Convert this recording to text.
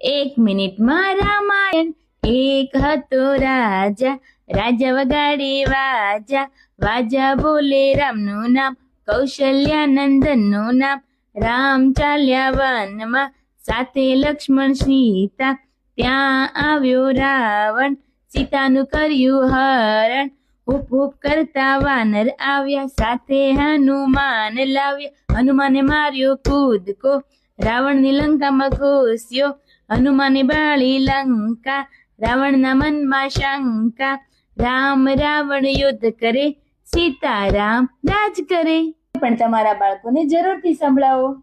એક મિનિટમાં રામાયણ. એક હતો રાજા, રાજા વગાડે વાજા, વાજા બોલે રામનું નામ, કૌશલ્યાનંદનનું નામ. રામ ચાલ્યા વનમાં, સાથે લક્ષ્મણ સીતા. ત્યાં આવ્યો રાવણ, સીતાનું કર્યું હરણ. હૂપ હૂપ કરતા વાનર આવ્યા, સાથે હનુમાન લાવ્યા. હનુમાને માર્યો કૂદકો, રાવણની લંકામાં ઘૂસ્યો. હનુમાને બાળી લંકા, રાવણના મનમાં શંકા. રામ રાવણ યુદ્ધ કરે, સીતારામ રાજ કરે. પણ તમારા બાળકોને જરૂરથી સંભળાવો.